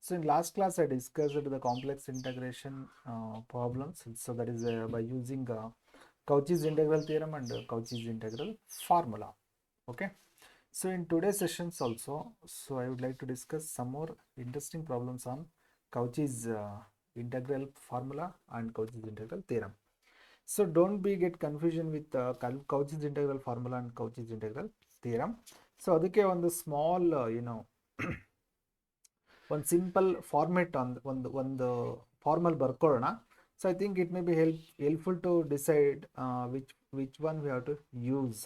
So in last class I discussed the complex integration problems. So that is by using Cauchy's integral theorem and Cauchy's integral formula. Okay. So in today's sessions also, so I would like to discuss some more interesting problems on Cauchy's integral formula and Cauchy's integral theorem. So don't be get confusion with Cauchy's integral formula and Cauchy's integral theorem. So ಅದಕ್ಕೆ ಒಂದು small one simple format on ಒಂದು formal ಬರ್ಕೊಳ್ಳೋಣ. So I think it may be helpful to decide which one we have to use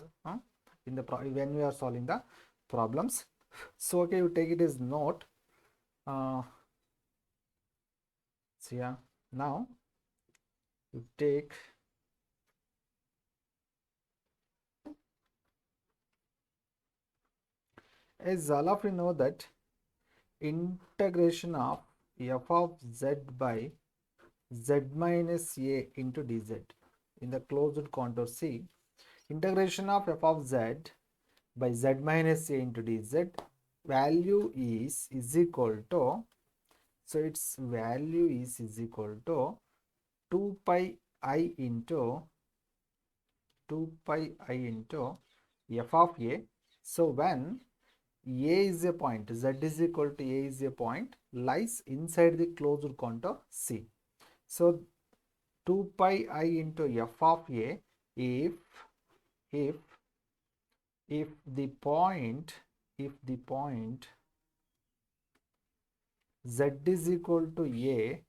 in the when we are solving the problems. So okay, you take it as note. So yeah, now you take as all of you know that integration of f of z by z minus a into dz in the closed contour C, integration of f of z by z minus a into dz value is equal to, so its value is equal to 2 pi I into f of a. So when a is a point, z is equal to a is a point, lies inside the closed contour C. So 2 pi I into f of a if the point z is equal to a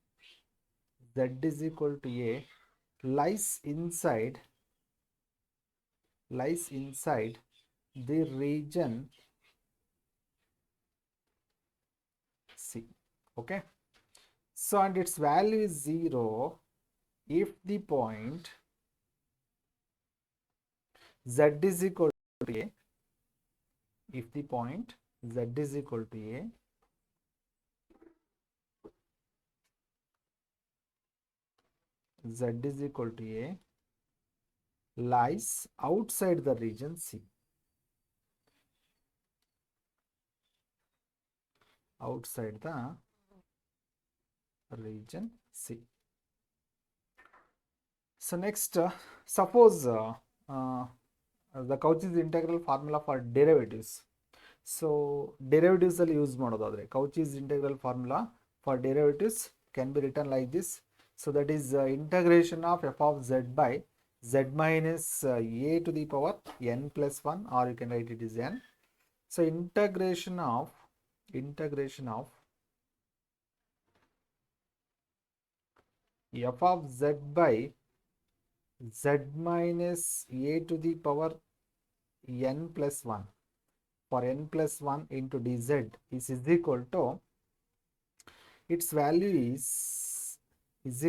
lies inside the region C. Okay. So and its value is 0 if the point z is equal to a, if the point z is equal to a, z is equal to a lies outside the region C. Outside the region C. So next, suppose the Cauchy's integral formula for derivatives. So derivatives ಅಲ್ಲಿ use ಮಾಡೋದಾದ್ರೆ Cauchy's integral formula for derivatives can be written like this. So that is integration of f of z by z minus a to the power n plus 1, or you can write it as n. So integration of f of z by z minus a to the power n plus 1 for n plus 1 into dz is equal to, its value is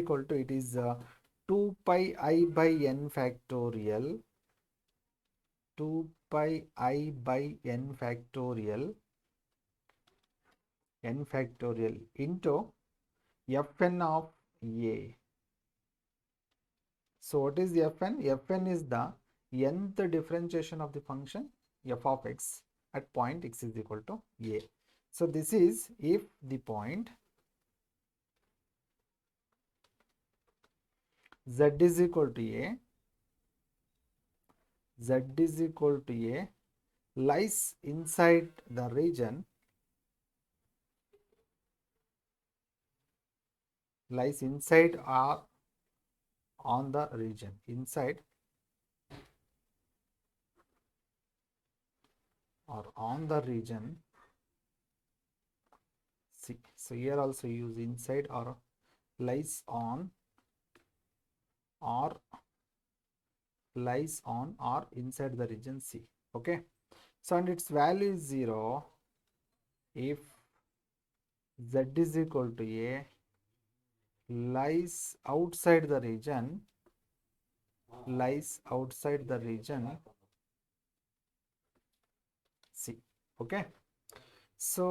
equal to, it is 2 pi I by n factorial, 2 pi I by n factorial into fn of a. So what is fn? Fn is the nth differentiation of the function f of x at point x is equal to a. So this is if the point z is equal to a, lies inside the region, lies inside or on the region, inside or on the region C. So here also use inside or lies on or inside the region C. Okay. So and its value is 0 if z is equal to a lies outside the region C. Okay. So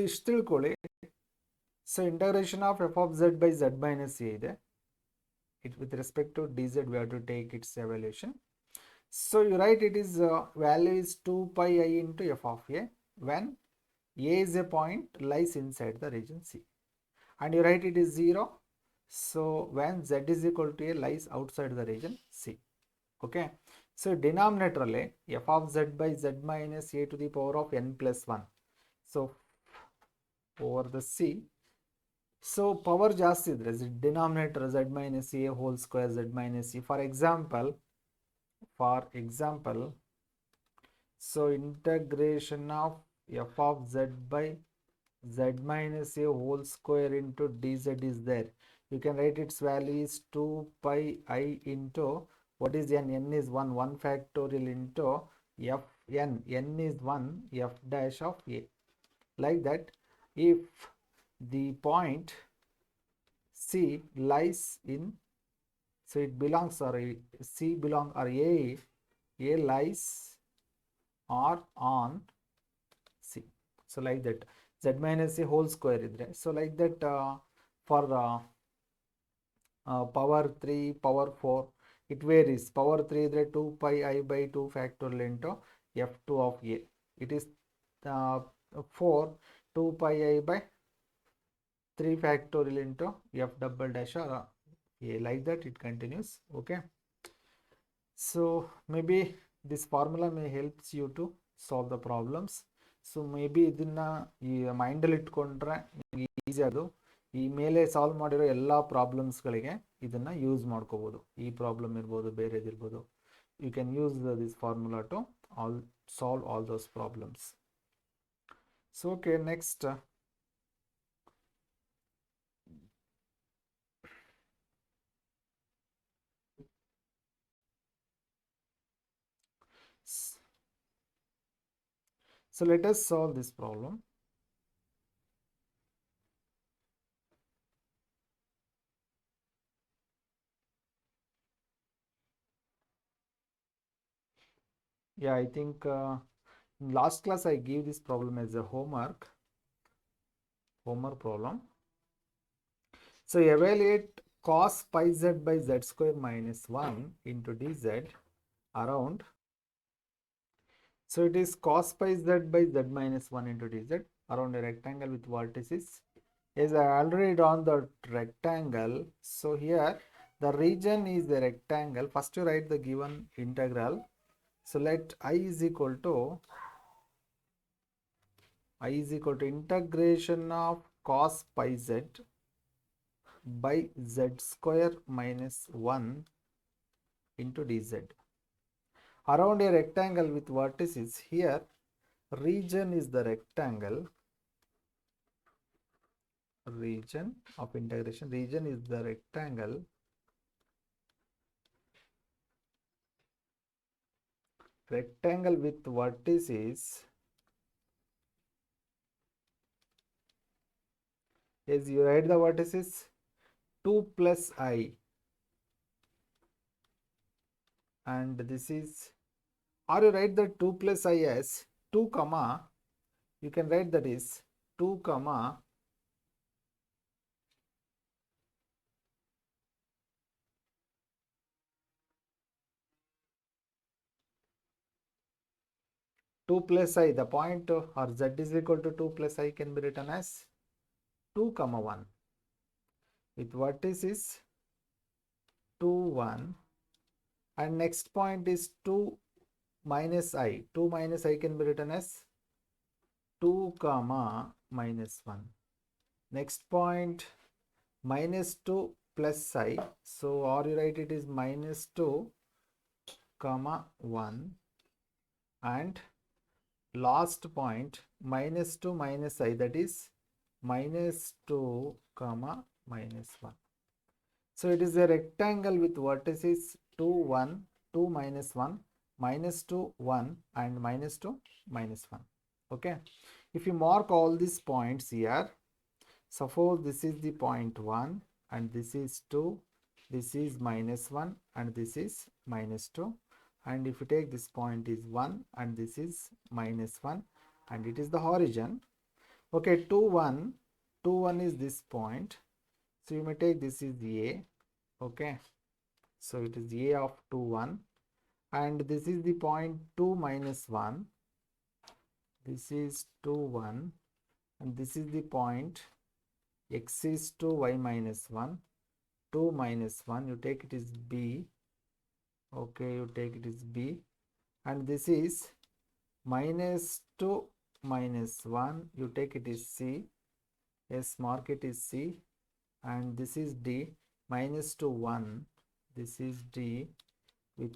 ಇಷ್ಟು ತಿಳ್ಕೊಳ್ಳಿ. So integration of f of z by z minus a ಇದೆ. With respect to dz we have to take its evaluation. So you write it is value is 2 pi I into f of a when A is a point lies inside the region C, and you write it is 0. So when Z is equal to A lies outside the region C. Okay. So denominator f of z by z minus a to the power of n plus 1. So over the C. So power ಜಾಸ್ತಿ ಇದ್ರೆ denominator z minus a whole square z minus c. For example, so integration of f of z by z minus a whole square into dz is there. You can write its value is 2 pi I into what is n? N is 1 factorial into f n is 1 f dash of a. Like that, if the point C lies in, so it belongs, or C belong, or A lies or on C. So like that, z minus a whole square idre. So like that, for power 3, power 4, it varies. Power 3 idre 2 pi I by 2 factorial into f2 of a. It is 4 2 pi I by 3 factorial into f double dash or a. Like that it continues. Okay. So maybe this formula may helps you to solve the problems. So maybe ಇದನ್ನ ಈ ಮೈಂಡಲ್ಲಿ ಇಟ್ಕೊಂಡ್ರೆ easy. ಅದು ಈ ಮೇಲೆ solve ಮಾಡಿರೋ ಎಲ್ಲ ಪ್ರಾಬ್ಲಮ್ಸ್ಗಳಿಗೆ ಇದನ್ನ ಯೂಸ್ ಮಾಡ್ಕೋಬಹುದು. ಈ ಪ್ರಾಬ್ಲಮ್ ಇರ್ಬೋದು, ಬೇರೆದಿರ್ಬೋದು. You can use this formula to solve all those problems. So okay, next so let us solve this problem. Yeah, I think in last class I gave this problem as a homework problem. So evaluate cos pi z by z square minus 1 into dz around. So it is cos pi z by z minus 1 into dz around a rectangle with vertices. As I already drawn the rectangle, so here the region is the rectangle. First you write the given integral. So let I is equal to integration of cos pi z by z square minus 1 into dz around a rectangle with vertices. Here region is the rectangle, region of integration, region is the rectangle, with vertices. As you write the vertices 2 plus I, and this is, or you write the 2 plus I as 2 comma, you can write that is 2 comma 2 plus I, the point or z is equal to 2 plus I can be written as 2 comma 1 with vertices 2 1, and next point is 2 minus I, 2 minus I can be written as 2 comma minus 1. Next point minus 2 plus I, so or you write it is minus 2 comma 1, and last point minus 2 minus I, that is minus 2 comma minus 1. So it is a rectangle with vertices 2 1, 2 minus 1, minus 2 1, and minus 2 minus 1. Okay, if you mark all these points here, suppose this is the point 1 and this is 2, this is minus 1 and this is minus 2, and if you take this point is 1 and this is minus 1 and it is the origin. Okay, 2 1, 2 1 is this point, so you may take this is A. Okay, so it is A of 2 1, and this is the point 2 minus 1, this is 2 1, and this is the point. X is to y minus 1, 2 minus 1, you take it is b. Okay, you take it is b, and this is minus 2 minus 1, you take it is c. Yes, mark it is c, and this is d. Minus to 1, this is d with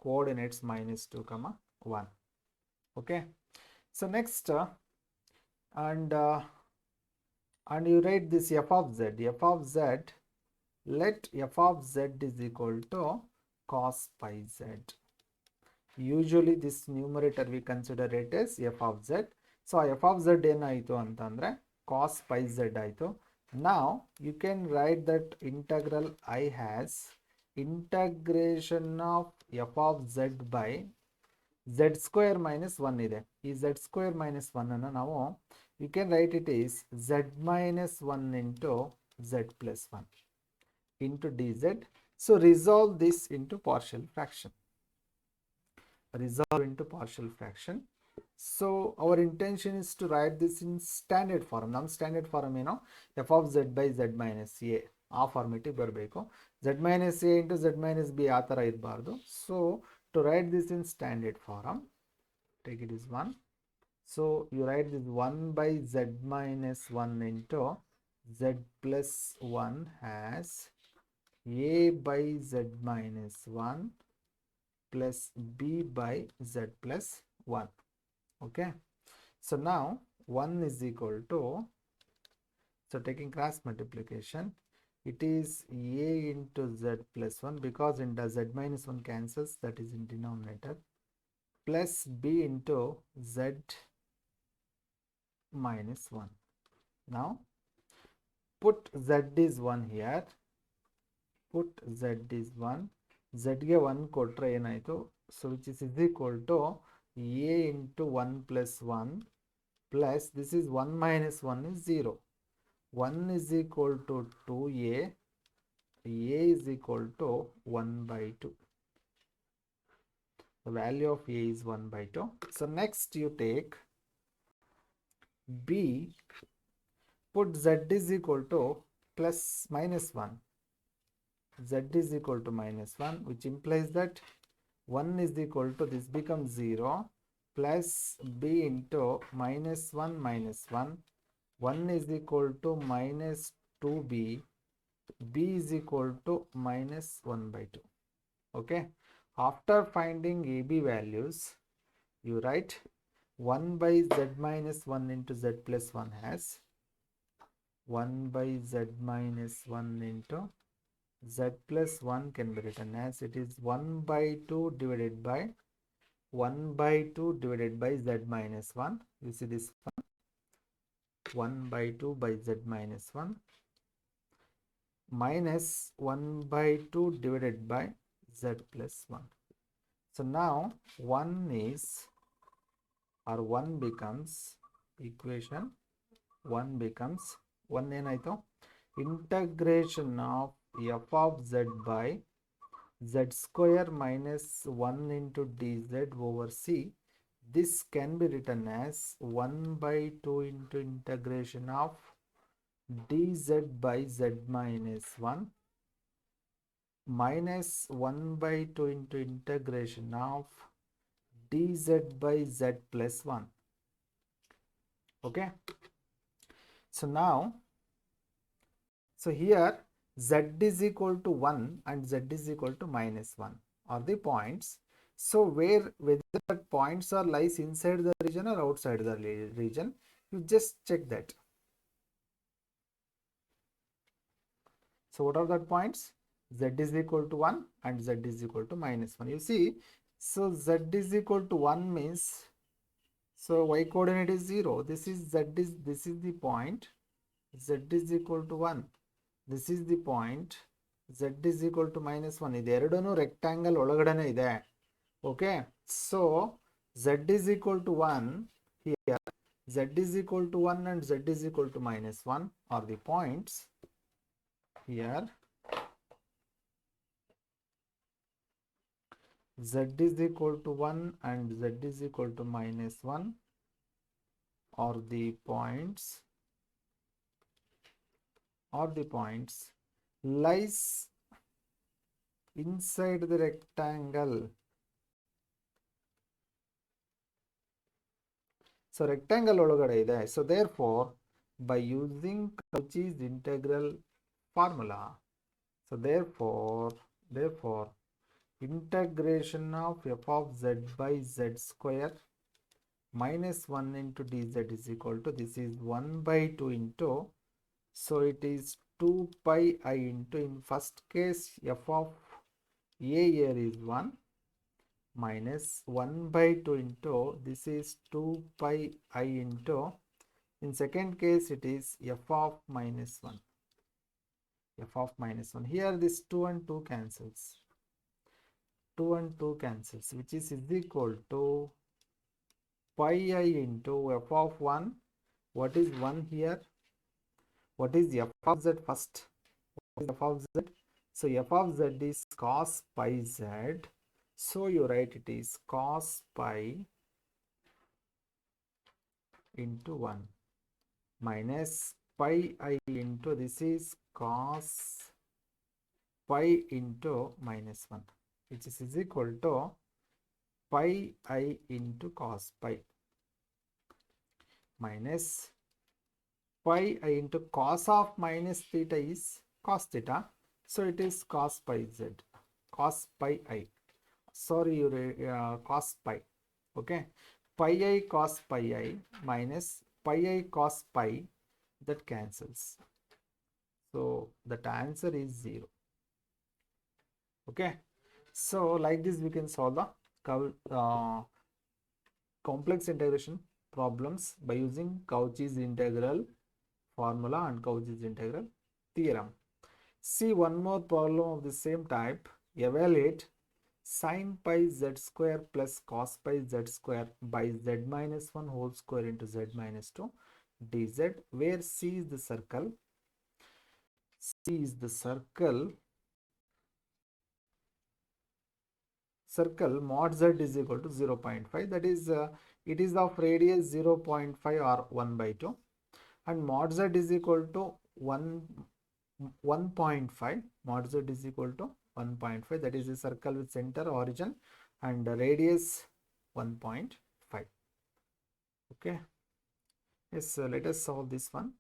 coordinates minus 2 comma 1. Okay, so next and you write this f of z. F of z, let f of z is equal to cos pi z. Usually this numerator we consider it as f of z. So f of z ಏನಾಯಿತು ಅಂತಂದ್ರೆ cos pi z ಆಯಿತು. Now you can write that integral I has integration of f of z by z square minus 1 ಇದೆ. ಈ z square minus 1 ಅನ್ನು ನಾವು you can write it is z minus 1 into z plus 1 into dz. So resolve this into partial fraction. Resolve into partial fraction. So our intention is to write this in standard form. Non-standard form ಏನು f of z by z minus a ಆ ಫಾರ್ಮೆಟಿಗೆ ಬರಬೇಕು. z minus a into z minus b ಆ ಥರ ಇರಬಾರ್ದು. So to write this in standard form, take it is 1. So you write this 1 by z minus 1 into z plus 1 as a by z minus 1 plus b by z plus 1. Okay, so now 1 is equal to, so taking cross multiplication, it is a into z plus 1 because in the z minus 1 cancels, that is in denominator, plus b into z minus 1. Now put z is 1 here, put z is 1, z ಗೆ 1 ಕೊಟ್ರೆ ಏನಾಯಿತು, so which is equal to a into 1 plus 1 plus this is 1 minus 1 is 0. 1 is equal to 2a, a is equal to 1 by 2. The value of a is 1 by 2. So next you take b, put z is equal to plus minus 1. Z is equal to minus 1, which implies that 1 is equal to, this becomes 0, plus b into minus 1 minus 1. 1 is equal to minus 2b, b is equal to minus 1 by 2. Okay, after finding ab values, you write 1 by z minus 1 into z plus 1 has 1 by z minus 1 into z plus 1 can be written as it is 1 by 2 divided by 1 by 2 divided by z minus 1. You see this one, 1 by 2 by z minus 1 minus 1 by 2 divided by z plus 1. So now 1 is, or 1 becomes, equation 1 becomes 1 ಏನಾಯಿತು, integration of f of z by z square minus 1 into dz over c. This can be written as 1 by 2 into integration of dz by z minus 1 minus 1 by 2 into integration of dz by z plus 1. Okay, so now, so here z is equal to 1 and z is equal to minus 1 are the points. So whether the points are lies inside the region or outside the region, you just check that. So what are the points? Z is equal to 1 and z is equal to minus 1. You see, so z is equal to 1 means, so y coordinate is 0. This is z is, this is the point, z is equal to 1. This is the point, z is equal to minus 1. ಇದೆರಡೂ rectangle ಒಳಗಡೆನೇ ಇದೆ. Okay, so z is equal to 1 here, z is equal to 1 and z is equal to minus 1 are the points here. Z is equal to 1 and z is equal to minus 1 or the points lies inside the rectangle. So rectangle ಒಳಗಡೆ ಇದೆ. So therefore by using Cauchy's integral formula, so therefore integration of f of z by z square minus 1 into dz is equal to, this is 1 by 2 into, so it is 2 pi I into, in first case f of a here is 1 minus 1 by 2 into, this is 2 pi I into, in second case it is f of minus 1. Here this 2 and 2 cancels. 2 and 2 cancels, which is equal to pi I into f of 1. What is 1 here? What is f of z first? What is f of z? So f of z is cos pi z. So you write it is cos pi into 1 minus pi I into, this is cos pi into minus 1, which is equal to pi I into cos pi minus pi I into cos of minus theta is cos theta. So it is cos pi z, cos pi I. Sorry, cos pi. Okay. Pi I cos pi I minus pi I cos pi, that cancels. So that answer is 0. Okay. So like this we can solve the complex integration problems by using Cauchy's integral formula and Cauchy's integral theorem. See one more problem of the same type. Evaluate sin pi z square plus cos pi z square by z minus 1 whole square into z minus 2 dz, where C is the circle. Circle mod z is equal to 0.5, that is it is of radius 0.5 or 1 by 2, and mod z is equal to 1.5. Mod z is equal to 1.5, that is a circle with center, origin and radius 1.5. Okay. Yes, let us solve this one.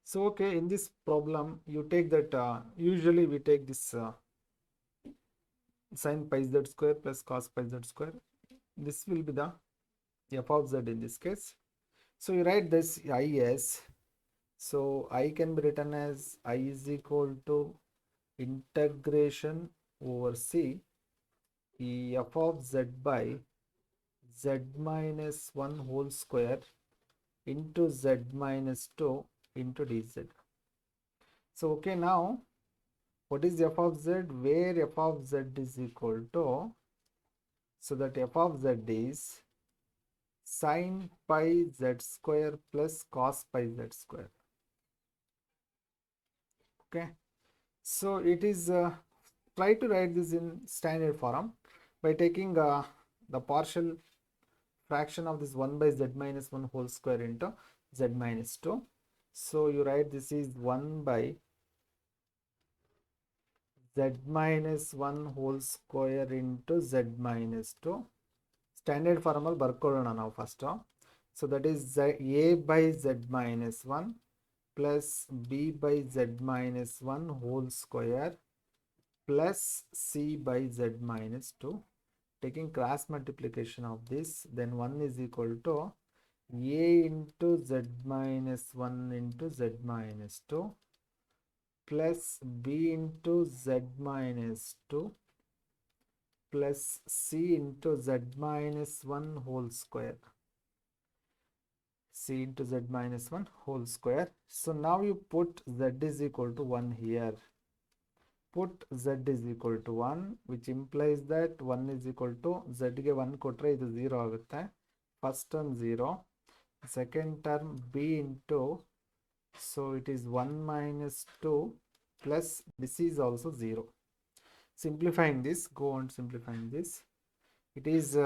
So okay, in this problem you take that usually we take this sin pi z square plus cos pi z square. This will be the f of z in this case. So you write this I as, so I can be written as I is equal to integration over C f of z by z minus 1 whole square into z minus 2 into dz. So okay, now what is f of z? Where f of z is equal to, so that f of z is sin pi z square plus cos pi z square. Okay, so it is try to write this in standard form by taking the partial fraction of this 1 by z minus 1 whole square into z minus 2. So you write this is 1 by z minus 1 whole square into z minus 2. Standard form al barkolona now first. So that is a by z minus 1 plus b by z minus 1 whole square plus c by z minus 2. Taking cross multiplication of this, then 1 is equal to a into z minus 1 into z minus 2 plus b into z minus 2 plus c into z minus 1 whole square. C into z minus 1 whole square. So now you put z is equal to 1 here. Put z is equal to 1, which implies that 1 is equal to z ge 1 kotre idu 0 agutte. First term 0. second term b into, so it is 1 minus 2 plus this is also 0. Simplifying this, go on simplifying this. It is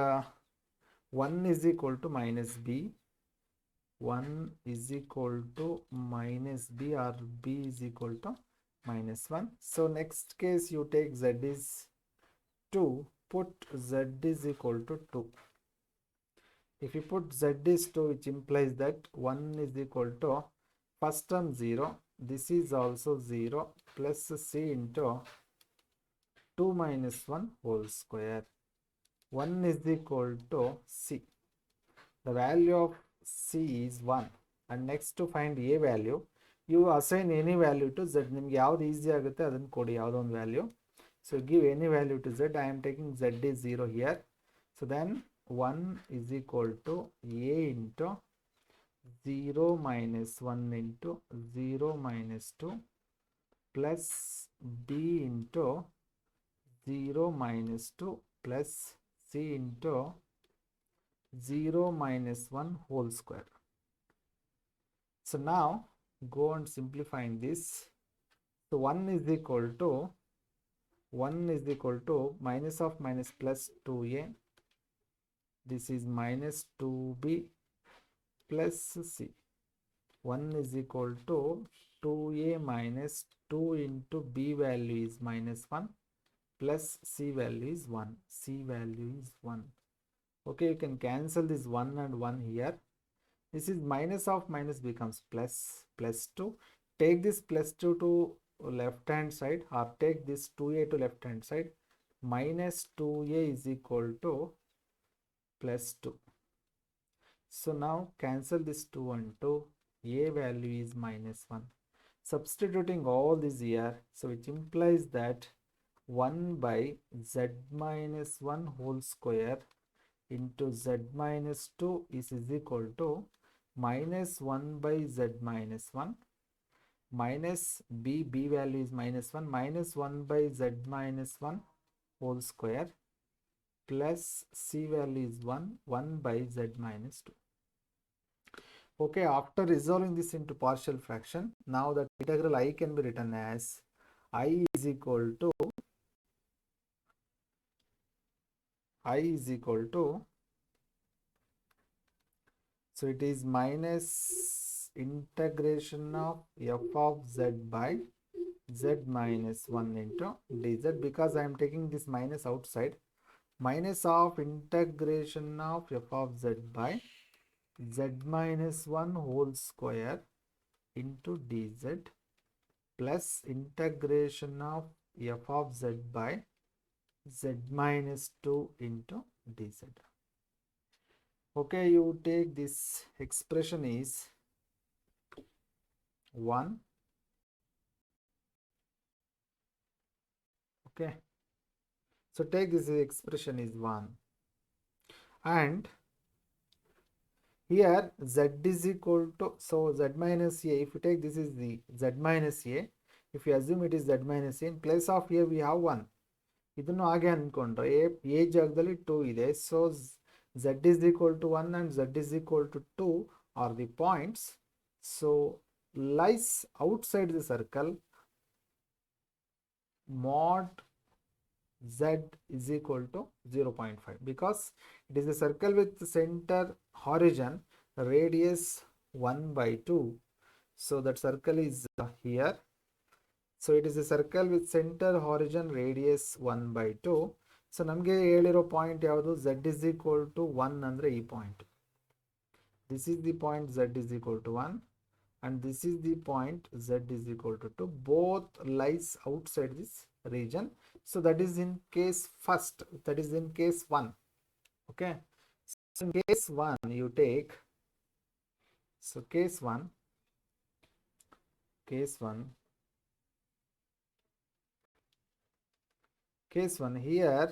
1 is equal to minus b, 1 is equal to minus b, or b is equal to minus 1. So next case you take z is 2, put z is equal to 2. If you put z is 2, which implies that 1 is equal to first term 0, this is also 0, plus c into 2 minus 1 whole square. 1 is equal to c. The value of c is 1. And next to find a value, you assign any value to z. ನಿಮಗೆ ಯಾವುದು easy ಆಗುತ್ತೆ ಅದನ್ನು ಕೊಡಿ, ಯಾವುದೋ ಒಂದು value. So give any value to z. I am taking z is 0 here. So then 1 is equal to a into 0 minus 1 into 0 minus 2 plus b into 0 minus 2 plus c into 0 minus 1 whole square. So now go on simplifying this. So 1 is equal to minus of minus plus 2a. This is minus 2b plus c. 1 is equal to 2a minus 2 into b value is minus 1 plus c value is 1. C value is 1. Okay, you can cancel this 1 and 1 here. This is minus of minus becomes plus, plus 2. Take this plus 2 to left hand side, or take this 2a to left hand side. Minus 2a is equal to plus 2. So now cancel this 2 and 2. A value is minus 1. Substituting all this here, so which implies that 1 by z minus 1 whole square into z minus 2 is equal to minus 1 by z minus 1 minus b value is minus 1, minus 1 by z minus 1 whole square plus c value is 1 by z minus 2. Okay, after resolving this into partial fraction, now that integral I can be written as I is equal to so it is minus integration of f of z by z minus 1 into dz, because I am taking this minus outside. Minus of integration of f of z by z minus 1 whole square into dz plus integration of f of z by z minus 2 into dz. Okay, you take this expression is 1. Okay, so take this expression is 1, and here z is equal to, so z minus a, if you take this is the z minus a, if you assume it is z minus a, in place of a we have 1. ಇದನ್ನು ಹಾಗೆ ಅನ್ಕೊಂಡ್ರೆ a ಜಾಗದಲ್ಲಿ 2 ಇದೆ. So z is equal to 1 and z is equal to 2 are the points. So lies outside the circle mod z is equal to 0.5, because it is a circle with center origin radius 1 by 2. So that circle is here. So it is a circle with center origin radius 1 by 2. So ನಮಗೆ ಹೇಳಿರೋ point ಯಾವುದು, z is equal to 1 ಅಂದರೆ ಈ point. This is the point z is equal to 1 and this is the point z is equal to 2. Both lies outside this region. So that is in case first, that is in case 1. Okay, so in case 1 you take, so case 1 here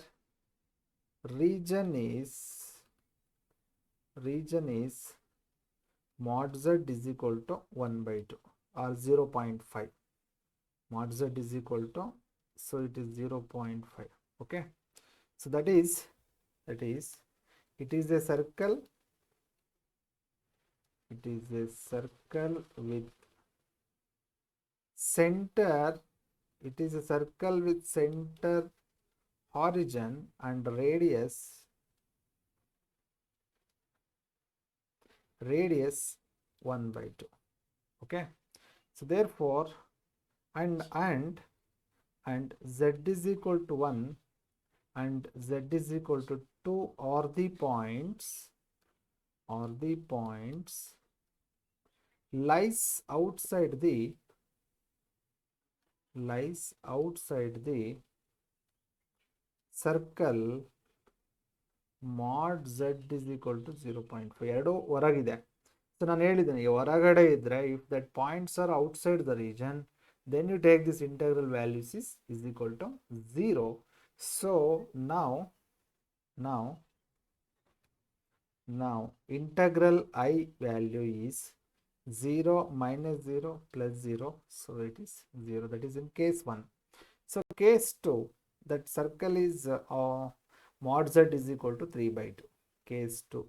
region is mod z is equal to 1 by 2 or 0.5. Mod z is equal to, so it is 0.5. Okay, so that is it is a circle it is a circle with center, it is a circle with center origin and radius 1 by 2. Okay, so therefore and z is equal to 1 and z is equal to 2 are the points lies outside the circle mod z is equal to 0.5. ಎರಡು ಹೊರಗಿದೆ. So ನಾನು ಹೇಳಿದ್ದೀನಿ ಹೊರಗಡೆ ಇದ್ರೆ if that points are outside the region, then you take this integral values is equal to 0. So now integral I value is 0 minus 0 plus 0, so it is 0. That is in case 1. So case 2, that circle is mod z is equal to 3 by 2. Case 2.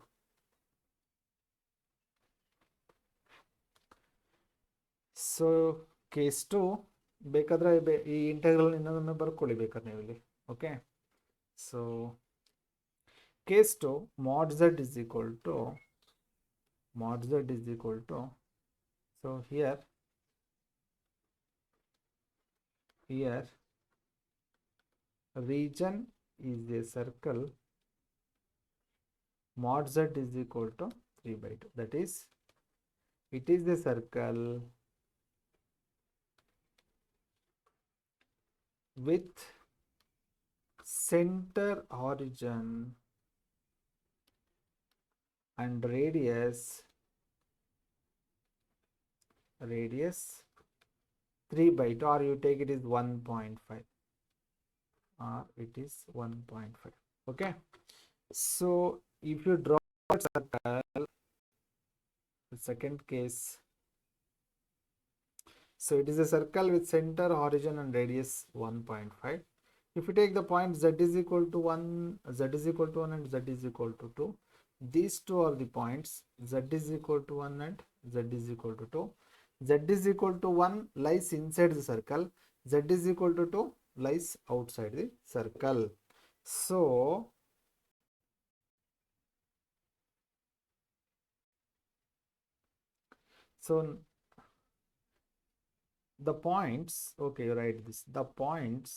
So case 2 ಬೇಕಾದರೆ ಈ integral ಇನ್ನೊಮ್ಮೆ ಬರ್ಕೊಳ್ಳಿ ಬೇಕಾದ್ರೆ ನೀವು ಇಲ್ಲಿ. Okay, so case 2 mod z is equal to so here region is a circle mod z is equal to 3 by 2. That is, it is a circle with center origin and radius 3 by 2, or you take it is 1.5, or it is 1.5. Okay, so if you draw a circle, the second case, so it is a circle with center origin and radius 1.5. If you take the point z is equal to 1 and z is equal to 2, these two are the points z is equal to 1 and z is equal to 2. Z is equal to 1 lies inside the circle, z is equal to 2 lies outside the circle. So the points, okay, you write this, the points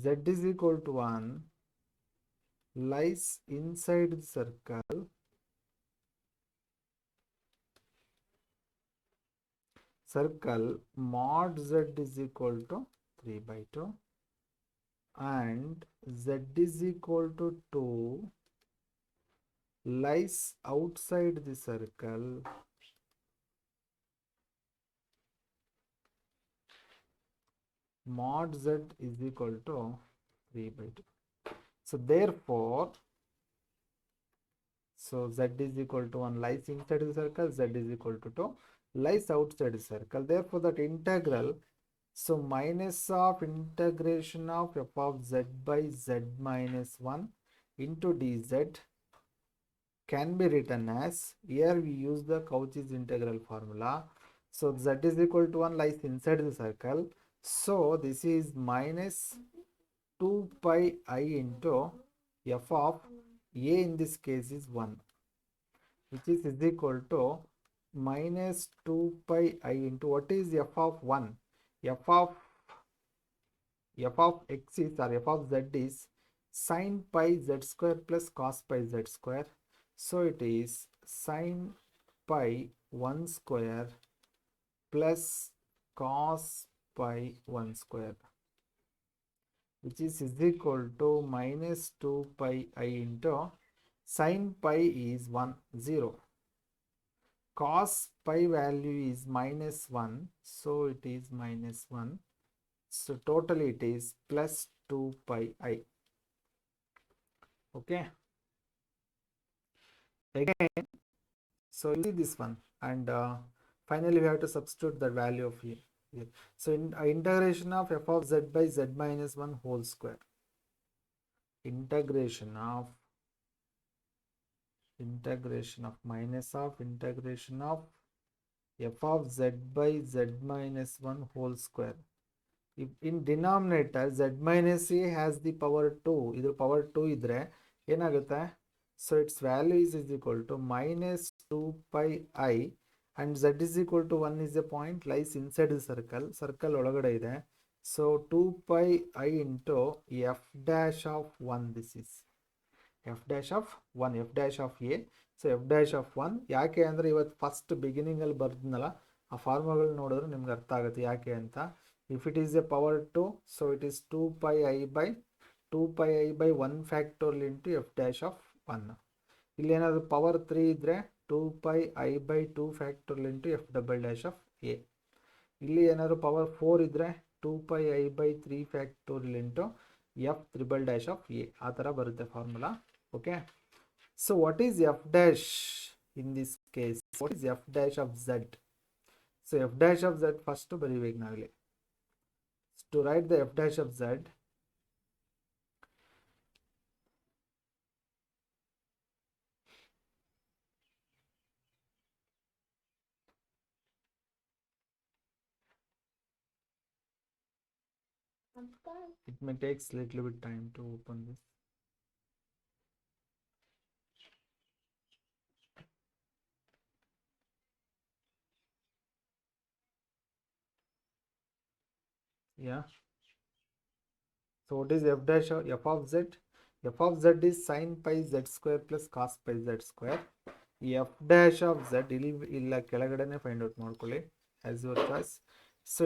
z is equal to 1 lies inside the circle mod z is equal to 3 by 2 and z is equal to 2 lies outside the circle mod z is equal to 3 by 2. So therefore, so z is equal to 1 lies inside the circle, z is equal to 2 lies outside the circle. Therefore that integral, so minus of integration of f of z by z minus 1 into dz can be written as, here we use the Cauchy's integral formula. So z is equal to 1 lies inside the circle, so this is minus 2 pi I into f of a, in this case is 1, which is equal to minus 2 pi I into, what is f of 1? f of x is, or f of z is sin pi z square plus cos pi z square. So it is sin pi 1 square plus cos pi 1 square, which is equal to minus 2 pi I into sin pi is 1, 0. Cos pi value is minus 1, so it is minus 1. So totally it is plus 2 pi I. Okay. Again, so you see this one, and finally we have to substitute the value of here. So integration of f of z by z minus 1 whole square. Integration of integration of minus of integration of f of z by z minus 1 whole square. If in denominator z minus a has the power 2, iದ್ರ power 2 ಇದ್ರೆ ಏನಾಗುತ್ತೆ? So its value is equal to minus 2 pi I, and z is equal to 1 is a point lies inside the circle. Circle ಒಳಗಡೆ ಇದೆ. So 2 pi I into f dash of 1. This is f dash of 1, f dash of a. So f dash of 1 ಯಾಕೆ ಅಂದರೆ ಇವತ್ತು first ಬಿಗಿನಿಂಗಲ್ಲಿ ಬರ್ದ್ನಲ್ಲ ಆ ಫಾರ್ಮುಲಾಗಳು ನೋಡಿದ್ರೆ ನಿಮ್ಗೆ ಅರ್ಥ ಆಗುತ್ತೆ ಯಾಕೆ ಅಂತ. If it is a power 2, so it is 2 pi I by 1 factorial into f dash of 1. ಇಲ್ಲಿ ಏನಾದರೂ ಪವರ್ 3 ಇದ್ರೆ 2 pi I by 2 factorial into f double dash of a. ಇಲ್ಲಿ ಏನಾದರೂ ಪವರ್ 4 ಇದ್ರೆ 2 pi I by 3 factorial into f triple dash of a. ಆ ಥರ ಬರುತ್ತೆ formula. Okay, so what is f dash in this case? What is f dash of z? So f dash of z first ಬರೀಬೇಕು ನಾವಿಲ್ಲಿ. To write the f dash of z, it may take a little bit time to open this. Yeah. So what is f dash of z? F of z is sin pi z square plus cos pi z square. F dash of z ಇಲ್ಲ ಕೆಳಗಡೆನೆ find out ಮಾಡ್ಕೊಳ್ಳಿ as your choice. So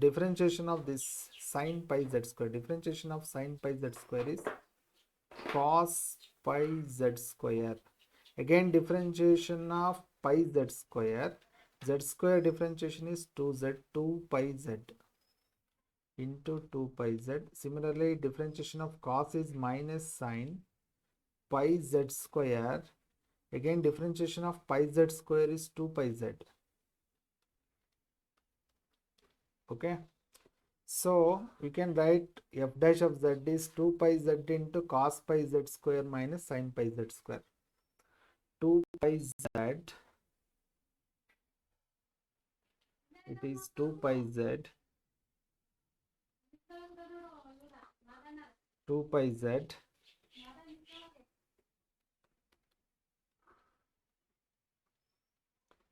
differentiation of this sin pi z square. Differentiation of sin pi z square is cos pi z square. Again differentiation of pi z square. Z square differentiation is 2z, 2 pi z into 2 pi z. Similarly, differentiation of cos is minus sin pi z square. Again differentiation of pi z square is 2 pi z. Okay, so we can write f dash of z is 2 pi z into cos pi z square minus sin pi z square. 2 pi z, it is 2 pi z, 2 pi z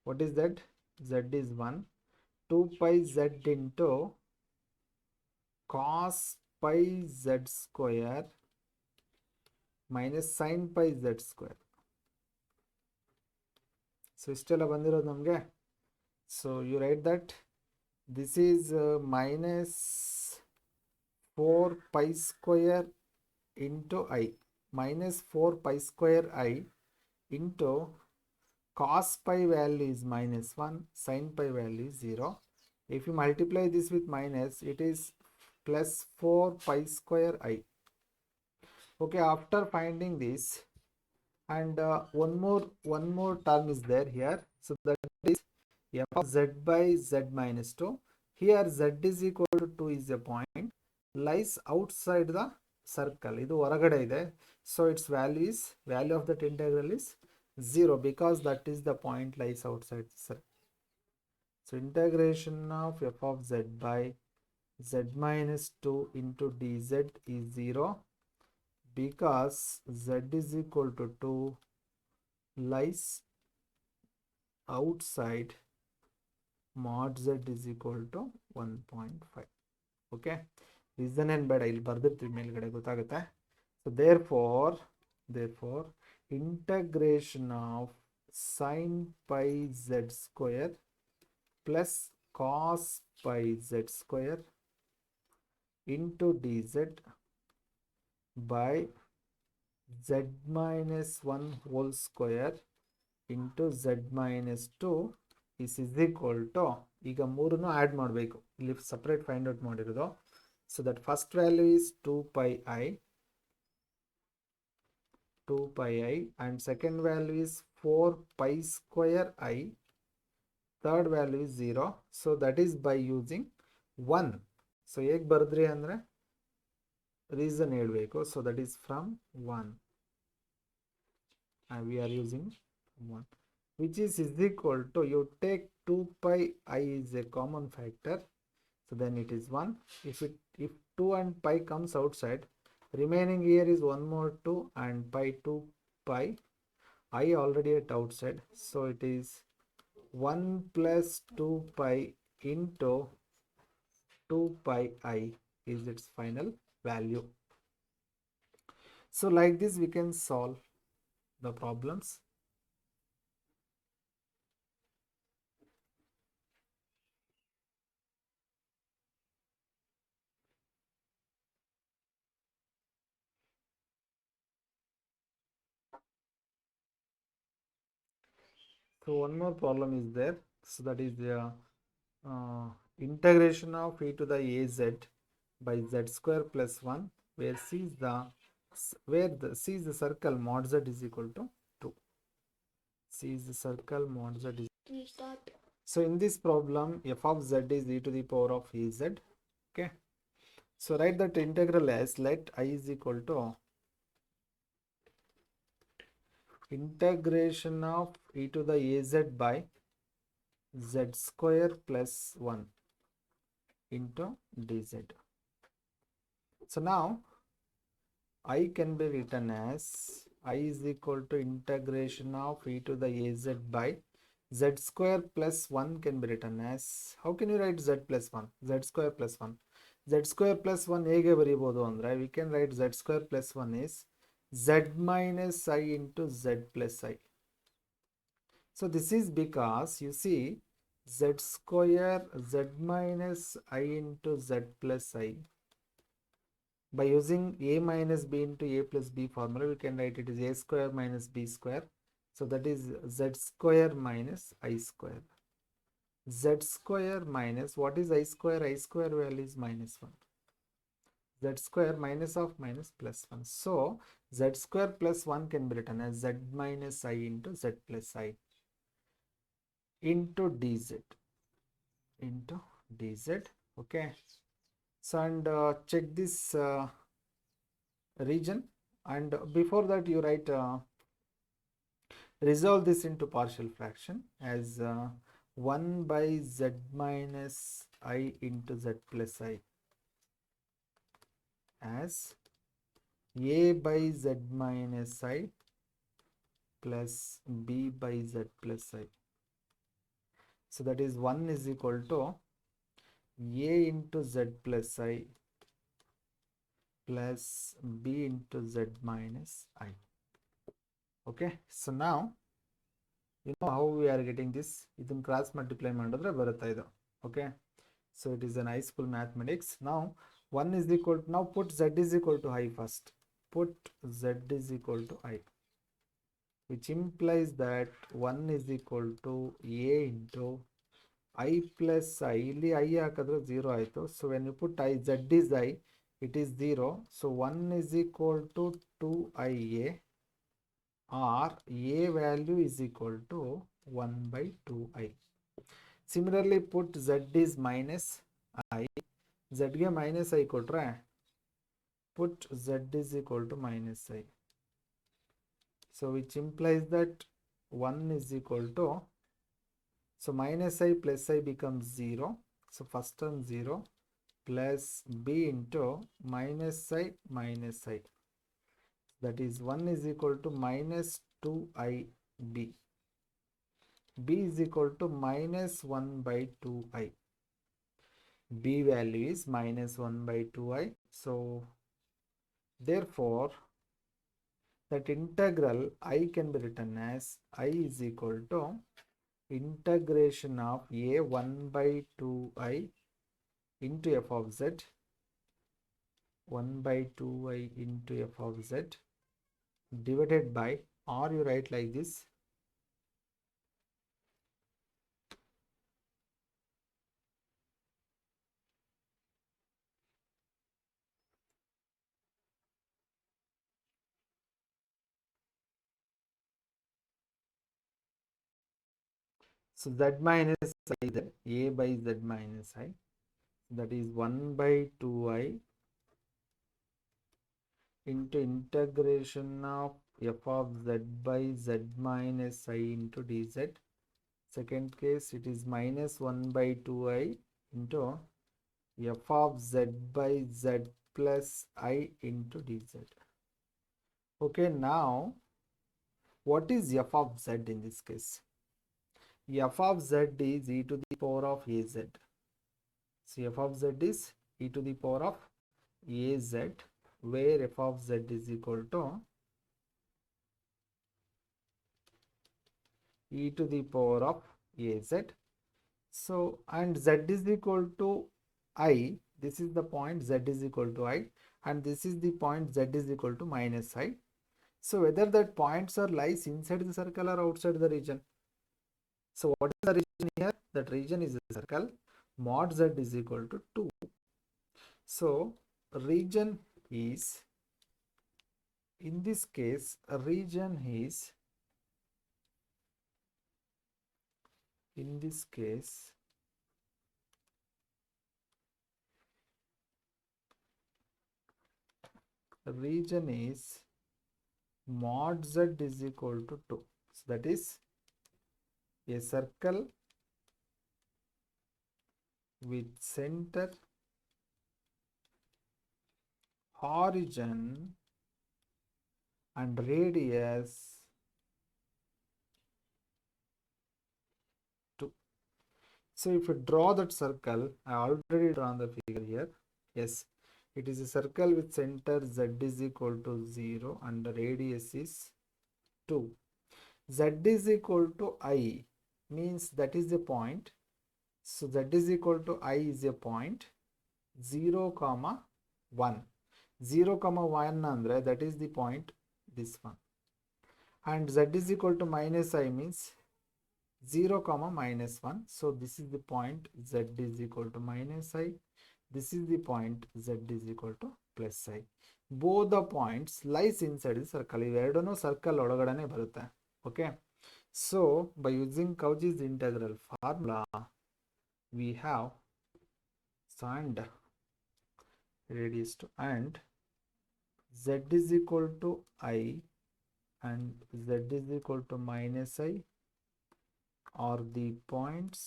what is that? Z is 1. 2 pi z into cos pi z square minus sin pi z square. So ಇಷ್ಟೆಲ್ಲ ಬಂದಿರೋದು ನಮಗೆ. So you write that this is minus 4 pi square into I, minus 4 pi square I into cos pi value is minus 1, sin pi value is 0. If you multiply this with minus, it is plus 4 pi square I. Okay, after finding this, and one more term is there here. So that is f of z by z minus 2. Here z is equal to 2 is a point lies outside the circle. ಇದು ಹೊರಗಡೆ ಇದೆ. So its value of that integral is 0 because that is the point lies outside the circle. So integration of f of z by z minus 2 into dz is 0 because z is equal to 2 lies outside mod z is equal to 1.5. Okay, reason and ಬೇಡ ಇಲ್ಲಿ ಬರ್ದಿರ್ತೀವಿ ಮೇಲ್ಗಡೆ ಗೊತ್ತಾಗುತ್ತೆ. So therefore integration of sin pi z square plus cos pi z square into dz by z minus 1 whole square into z minus 2 is equal to, ಈಗ ಮೂರನ್ನು add ಮಾಡಬೇಕು, ಇಲ್ಲಿ separate find out ಮಾಡಿರೋದು. So that first value is 2 pi I and second value is 4 pi square I, third value is 0. So that is by using 1. So ಹೇಗೆ ಬರೆದ್ರಿ ಅಂದರೆ reason ಹೇಳಬೇಕು. So that is from 1. we are using 1, which is equal to, you take 2 pi I is a common factor, so then it is 1. If 2 and pi comes outside, remaining here is one more 2 and pi 2 pi I already at outside, so it is 1 plus 2 pi into 2 pi I is its final value. So like this we can solve the problems. So one more problem is there. So that is the integration of e to the az by z square plus 1, where c is the circle mod z is equal to 2. C is the circle mod z is. Restart. So in this problem, f of z is e to the power of az. Okay. So write that integral as, let I is equal to integration of e to the az by z square plus 1 into dz. So now I can be written as I is equal to integration of e to the az by z square plus 1 can be written as, how can you write z plus 1? Z square plus 1. Z square plus 1 ಹೇಗೆ ಬರೀಬಹುದು ಅಂದ್ರೆ, we can write z square plus 1 is z minus I into z plus I. So this is because you see z square z minus I into z plus I. By using a minus b into a plus b formula, we can write it as a square minus b square. So that is z square minus I square. Z square minus, what is I square? I square value is minus 1. Z square minus of minus plus 1. So z square plus 1 can be written as z minus I into z plus I into dz. Into dz. Okay. So and check this region, and before that you write resolve this into partial fraction as 1 by z minus I into z plus I as a by z minus I plus b by z plus I. So that is 1 is equal to a into z plus I plus b into z minus I. Okay, so now you know how we are getting this. Idun cross multiply ಮಾಡಿದ್ರೆ ಬರುತ್ತೆ ಇದು. Okay, so it is an high school mathematics. Now 1 is equal to, now put z is equal to I first. Put z is equal to I, which implies that 1 is equal to a into I plus I. ಇಲ್ಲಿ I ಹಾಕಿದ್ರೆ 0 ಆಯಿತು. So when you put I, z is I, it is 0. So 1 is equal to 2IA, or a value is equal to 1 by 2I. Similarly, put z is minus I. Z ge minus I ಕೊಟ್ರೆ put z is equal to minus I. So which implies that 1 is equal to, so minus I plus I becomes 0. So first term 0 plus b into minus I minus I. That is 1 is equal to minus 2IB. B is equal to minus 1 by 2I. B value is minus 1 by 2I. So therefore that integral I can be written as I is equal to integration of a 1 by 2I into f of z, 1 by 2I into f of z, divided by, or you write like this, so z minus I, that a by z minus I, that is 1 by 2I into integration of f of z by z minus I into dz. Second case, it is minus 1 by 2I into f of z by z plus I into dz. Okay, now what is f of z in this case? F of z is e to the power of az. So f of z is e to the power of az, where f of z is equal to e to the power of az. So, and z is equal to I. This is the point z is equal to I, and this is the point z is equal to minus I. So whether that points are lies inside the circle or outside the region. So what is the region here? That region is a circle. Mod z is equal to 2. So region is, in this case, a region is, in this case, region is mod z is equal to 2. So that is a circle with center, origin and radius 2. So if you draw that circle, I already drawn the figure here. Yes, it is a circle with center z is equal to 0 and the radius is 2. Z is equal to I means that is a point. So z is equal to I is a point 0, 1. 0, 1 andre that is the point, this one. And z is equal to minus I means 0, minus 1. So this is the point z is equal to minus I. This is the point z is equal to plus I. Both the points lies inside the circle. ಇವೆರಡೂ circle ಒಳಗಡೆನೆ ಬರುತ್ತೆ. Okay. So by using Cauchy's integral formula, we have and radius to and z is equal to I and z is equal to minus I are the points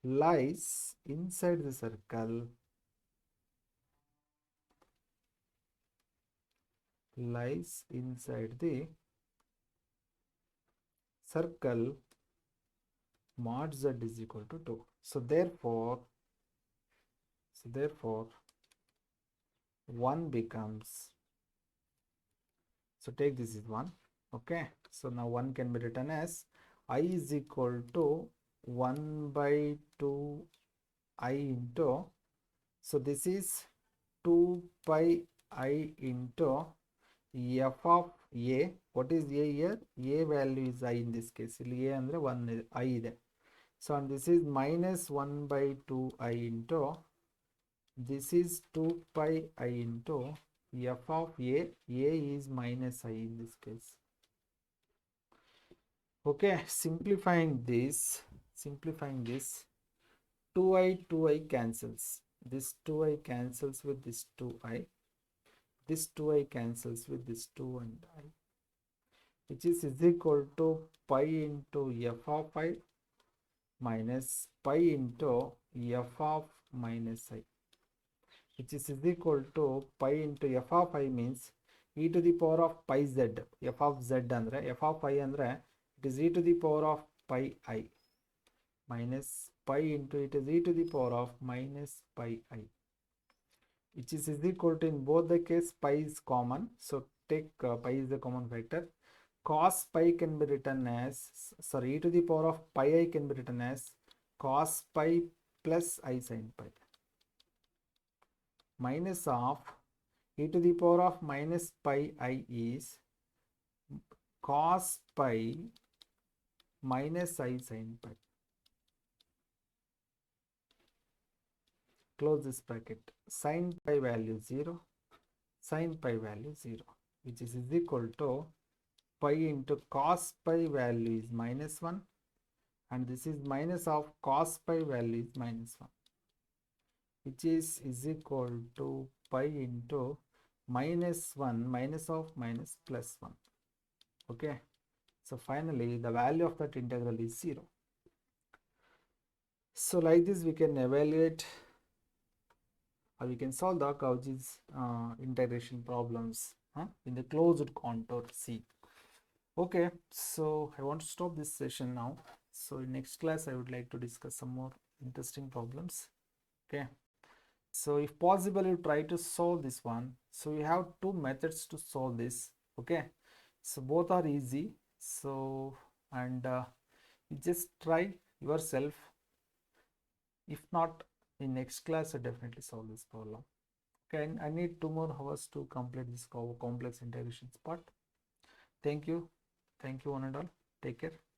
lies inside the circle, lies inside the circle mod z is equal to 2. So therefore 1 becomes, so take this is 1. Okay, so now 1 can be written as I is equal to 1 by 2 I into, so this is 2 pi I into f of a. What is a here? A value is I in this case. A andre 1 I ide. So and this is minus 1 by 2 I into, this is 2 pi I into f of a. A is minus I in this case. Okay, simplifying this 2i cancels. This 2i cancels with this 2i. This 2i cancels with this 2 and I, which is equal to pi into f of I minus pi into f of minus I, which is equal to pi into f of I means e to the power of pi z. F of z andre, f of I andre, it is e to the power of pi I minus pi into, it is e to the power of minus pi I, which is equal to, in both the case pi is common, so take pi is the common factor. Cos pi can be written as, sorry, e to the power of pi I can be written as cos pi plus I sin pi, minus of e to the power of minus pi I is cos pi minus I sin pi. Close this bracket. Sin pi value 0, sin pi value 0, which is equal to pi into cos pi value is minus 1, and this is minus of cos pi value is minus 1, which is equal to pi into minus 1 minus of minus plus 1. Okay, so finally the value of that integral is 0. So like this we can evaluate, or we can solve the Cauchy's integration problems in the closed contour C. Okay, so I want to stop this session now. So in next class I would like to discuss some more interesting problems. Okay, so if possible you try to solve this one. So we have two methods to solve this. Okay, so both are easy. So and you just try yourself. If not, in next class I definitely solve this problem. Okay, I need 2 more hours to complete this complex integrations part. Thank you one and all. Take care.